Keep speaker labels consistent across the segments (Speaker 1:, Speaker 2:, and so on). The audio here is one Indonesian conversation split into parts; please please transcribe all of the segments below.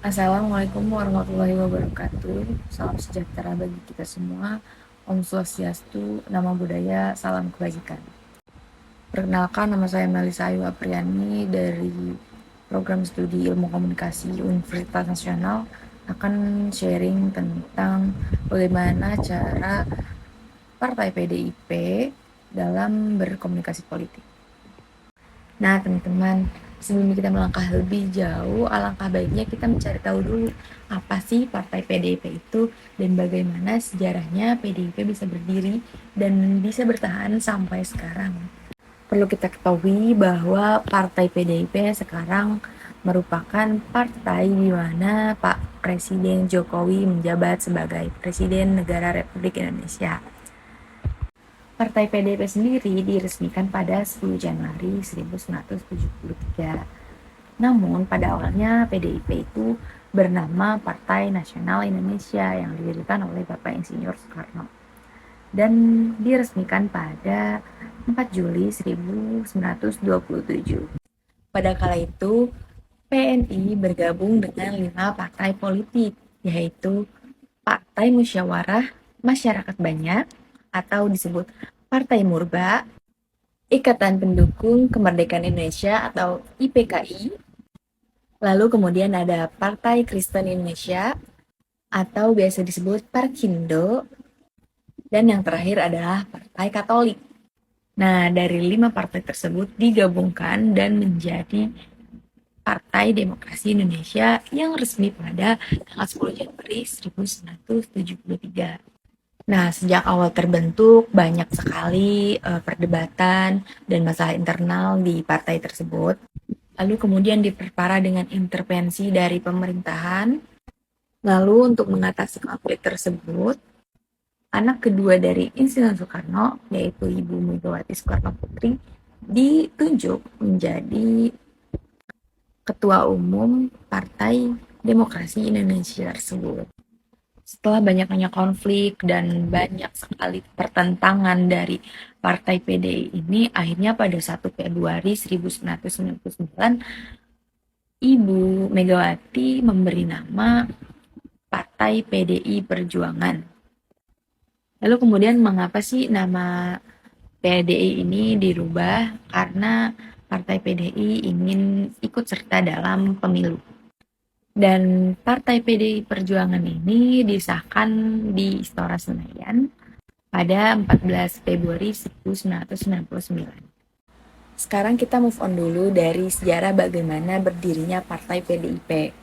Speaker 1: Assalamualaikum warahmatullahi wabarakatuh. Salam sejahtera bagi kita semua. Om Swastiastu, Namo Buddhaya, salam kebajikan. Perkenalkan, nama saya Melisa Ayu Apriani dari Program Studi Ilmu Komunikasi Universitas Nasional akan sharing tentang bagaimana cara Partai PDIP dalam berkomunikasi politik. Nah, teman-teman, sebelum kita melangkah lebih jauh, alangkah baiknya kita mencari tahu dulu apa sih Partai PDIP itu dan bagaimana sejarahnya PDIP bisa berdiri dan bisa bertahan sampai sekarang. Perlu kita ketahui bahwa Partai PDIP sekarang merupakan partai di mana Pak Presiden Jokowi menjabat sebagai Presiden Negara Republik Indonesia. Partai PDIP sendiri diresmikan pada 10 Januari 1973. Namun pada awalnya PDIP itu bernama Partai Nasional Indonesia yang didirikan oleh Bapak Insinyur Soekarno dan diresmikan pada 4 Juli 1927. Pada kala itu PNI bergabung dengan 5 partai politik, yaitu Partai Musyawarah Masyarakat Banyak atau disebut Partai Murba, Ikatan Pendukung Kemerdekaan Indonesia atau IPKI, lalu kemudian ada Partai Kristen Indonesia atau biasa disebut Parkindo, dan yang terakhir adalah Partai Katolik. Nah, dari 5 partai tersebut digabungkan dan menjadi Partai Demokrasi Indonesia yang resmi pada tanggal 10 Januari 1973. Nah, sejak awal terbentuk banyak sekali perdebatan dan masalah internal di partai tersebut. Lalu kemudian diperparah dengan intervensi dari pemerintahan. Lalu untuk mengatasi konflik tersebut, anak kedua dari Insinyur Soekarno, yaitu Ibu Megawati Soekarno Putri, ditunjuk menjadi Ketua Umum Partai Demokrasi Indonesia tersebut. Setelah banyaknya konflik dan banyak sekali pertentangan dari Partai PDI ini, akhirnya pada 1 Februari 1999, Ibu Megawati memberi nama Partai PDI Perjuangan. Lalu kemudian mengapa sih nama PDI ini dirubah? Karena Partai PDI ingin ikut serta dalam pemilu. Dan Partai PDI Perjuangan ini disahkan di Istora Senayan pada 14 Februari 1999. Sekarang kita move on dulu dari sejarah bagaimana berdirinya Partai PDIP.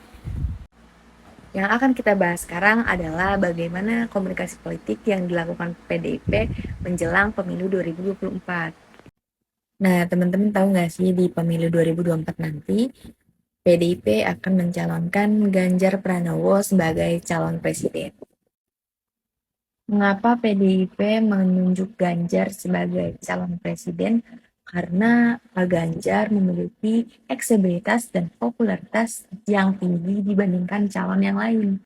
Speaker 1: Yang akan kita bahas sekarang adalah bagaimana komunikasi politik yang dilakukan PDIP menjelang pemilu 2024. Nah, teman-teman tahu nggak sih di pemilu 2024 nanti PDIP akan mencalonkan Ganjar Pranowo sebagai calon presiden. Mengapa PDIP menunjuk Ganjar sebagai calon presiden? Karena Pak Ganjar memiliki elektabilitas dan popularitas yang tinggi dibandingkan calon yang lain.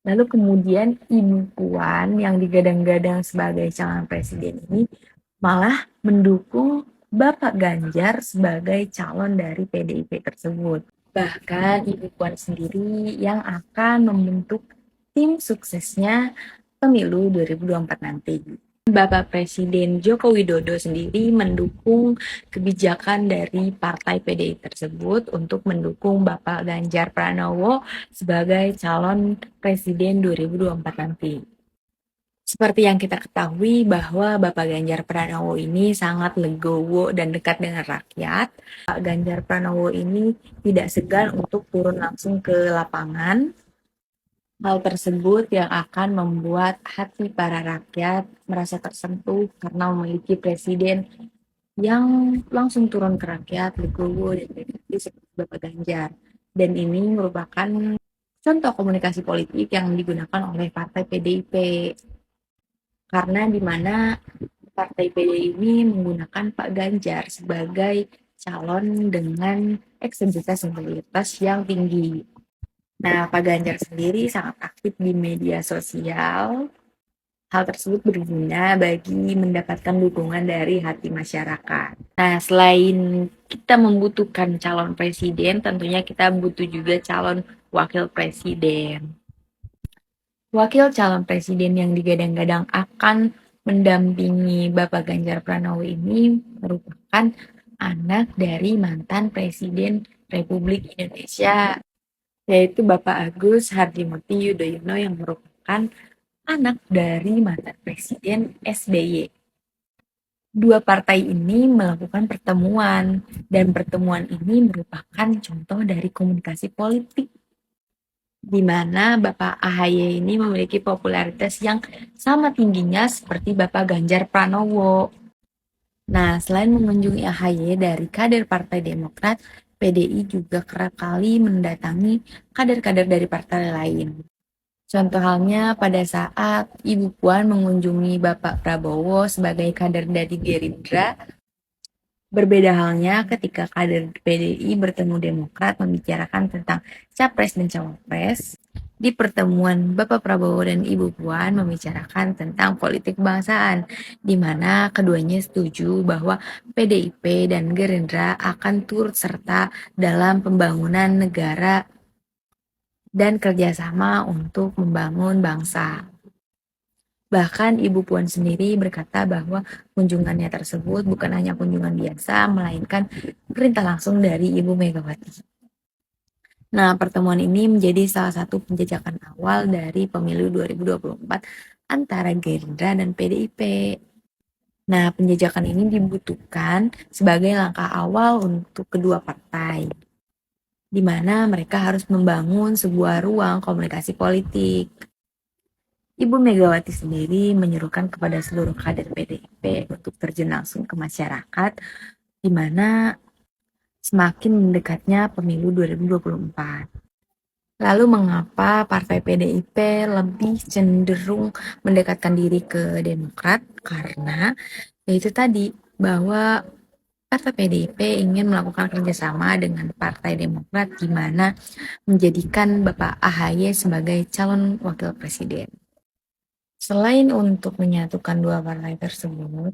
Speaker 1: Lalu kemudian Ibu Puan yang digadang-gadang sebagai calon presiden ini malah mendukung Bapak Ganjar sebagai calon dari PDIP tersebut. Bahkan Ibu Puan sendiri yang akan membentuk tim suksesnya pemilu 2024 nanti. Bapak Presiden Joko Widodo sendiri mendukung kebijakan dari Partai PDI tersebut untuk mendukung Bapak Ganjar Pranowo sebagai calon Presiden 2024 nanti. Seperti yang kita ketahui bahwa Bapak Ganjar Pranowo ini sangat legowo dan dekat dengan rakyat. Pak Ganjar Pranowo ini tidak segan untuk turun langsung ke lapangan. Hal tersebut yang akan membuat hati para rakyat merasa tersentuh karena memiliki presiden yang langsung turun ke rakyat, legowo dan efektif seperti Bapak Ganjar. Dan ini merupakan contoh komunikasi politik yang digunakan oleh Partai PDIP. Karena di mana Partai PDI ini menggunakan Pak Ganjar sebagai calon dengan elektabilitas yang tinggi. Nah, Pak Ganjar sendiri sangat aktif di media sosial. Hal tersebut berguna bagi mendapatkan dukungan dari hati masyarakat. Nah, selain kita membutuhkan calon presiden, tentunya kita butuh juga calon wakil presiden. Wakil calon presiden yang digadang-gadang akan mendampingi Bapak Ganjar Pranowo ini merupakan anak dari mantan Presiden Republik Indonesia, yaitu Bapak Agus Hartimurti Yudhoyono yang merupakan anak dari mantan Presiden SBY. Dua partai ini melakukan pertemuan, dan pertemuan ini merupakan contoh dari komunikasi politik di mana Bapak AHY ini memiliki popularitas yang sama tingginya seperti Bapak Ganjar Pranowo. Nah, selain mengunjungi AHY dari kader Partai Demokrat, PDI juga kerap kali mendatangi kader-kader dari partai lain. Contoh halnya pada saat Ibu Puan mengunjungi Bapak Prabowo sebagai kader dari Gerindra. Berbeda halnya ketika kader PDI bertemu Demokrat membicarakan tentang Capres dan Cawapres. Di pertemuan Bapak Prabowo dan Ibu Puan membicarakan tentang politik kebangsaan, di mana keduanya setuju bahwa PDIP dan Gerindra akan turut serta dalam pembangunan negara dan kerjasama untuk membangun bangsa. Bahkan Ibu Puan sendiri berkata bahwa kunjungannya tersebut bukan hanya kunjungan biasa, melainkan perintah langsung dari Ibu Megawati. Nah, pertemuan ini menjadi salah satu penjajakan awal dari pemilu 2024 antara Gerindra dan PDIP. Nah, penjajakan ini dibutuhkan sebagai langkah awal untuk kedua partai, di mana mereka harus membangun sebuah ruang komunikasi politik. Ibu Megawati sendiri menyerukan kepada seluruh kader PDIP untuk terjun langsung ke masyarakat, di mana semakin mendekatnya pemilu 2024. Lalu mengapa partai PDIP lebih cenderung mendekatkan diri ke Demokrat? Karena yaitu tadi bahwa partai PDIP ingin melakukan kerjasama dengan Partai Demokrat di mana menjadikan Bapak AHY sebagai calon wakil presiden. Selain untuk menyatukan dua partai tersebut,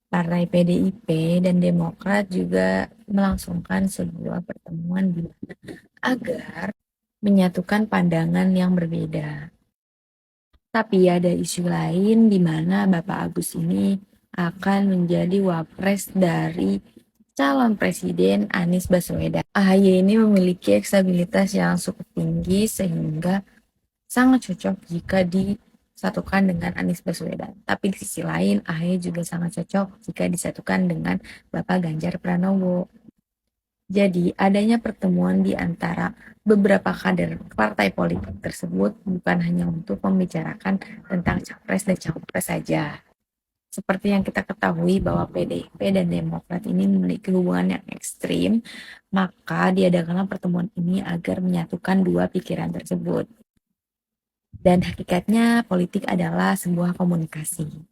Speaker 1: Partai PDIP dan Demokrat juga melangsungkan sebuah pertemuan di mana agar menyatukan pandangan yang berbeda. Tapi ada isu lain di mana Bapak Agus ini akan menjadi wapres dari calon presiden Anies Baswedan. AHY ini memiliki elektabilitas yang cukup tinggi sehingga sangat cocok jika disatukan dengan Anies Baswedan. Tapi di sisi lain, AHY juga sangat cocok jika disatukan dengan Bapak Ganjar Pranowo. Jadi, adanya pertemuan di antara beberapa kader partai politik tersebut bukan hanya untuk membicarakan tentang Capres dan Cawapres saja. Seperti yang kita ketahui bahwa PDIP dan Demokrat ini memiliki hubungan yang ekstrim, maka diadakanlah pertemuan ini agar menyatukan dua pikiran tersebut. Dan hakikatnya politik adalah sebuah komunikasi.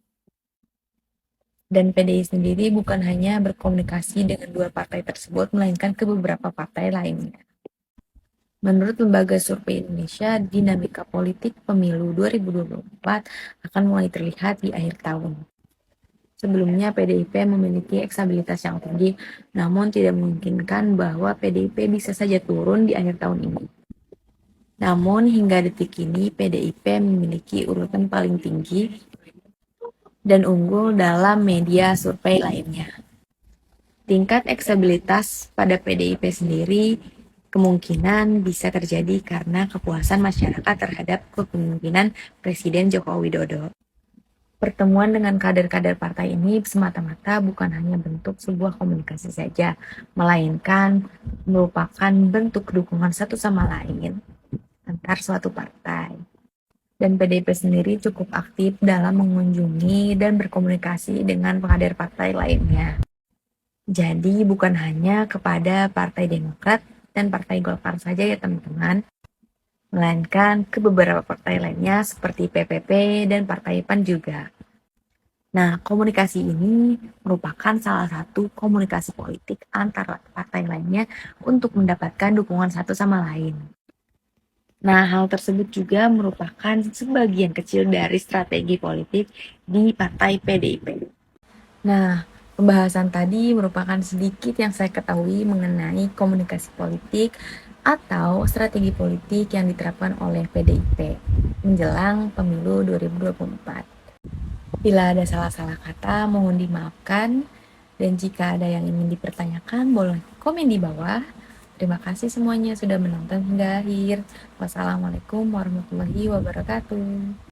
Speaker 1: Dan PDI sendiri bukan hanya berkomunikasi dengan dua partai tersebut, melainkan ke beberapa partai lainnya. Menurut Lembaga Survei Indonesia, dinamika politik pemilu 2024 akan mulai terlihat di akhir tahun. Sebelumnya PDIP memiliki elektabilitas yang tinggi, namun tidak memungkinkan bahwa PDIP bisa saja turun di akhir tahun ini. Namun hingga detik ini PDIP memiliki urutan paling tinggi dan unggul dalam media survei lainnya. Tingkat elektabilitas pada PDIP sendiri kemungkinan bisa terjadi karena kepuasan masyarakat terhadap kepemimpinan Presiden Joko Widodo. Pertemuan dengan kader-kader partai ini semata-mata bukan hanya bentuk sebuah komunikasi saja, melainkan merupakan bentuk dukungan satu sama lain antar suatu partai. Dan PDIP sendiri cukup aktif dalam mengunjungi dan berkomunikasi dengan kader partai lainnya. Jadi bukan hanya kepada Partai Demokrat dan Partai Golkar saja ya teman-teman, melainkan ke beberapa partai lainnya seperti PPP dan Partai PAN juga. Nah, komunikasi ini merupakan salah satu komunikasi politik antara partai lainnya untuk mendapatkan dukungan satu sama lain. Nah, hal tersebut juga merupakan sebagian kecil dari strategi politik di partai PDIP. Nah, pembahasan tadi merupakan sedikit yang saya ketahui mengenai komunikasi politik atau strategi politik yang diterapkan oleh PDIP menjelang pemilu 2024. Bila ada salah-salah kata, mohon dimaafkan. Dan jika ada yang ingin dipertanyakan, boleh komen di bawah. Terima kasih semuanya sudah menonton hingga akhir. Wassalamualaikum warahmatullahi wabarakatuh.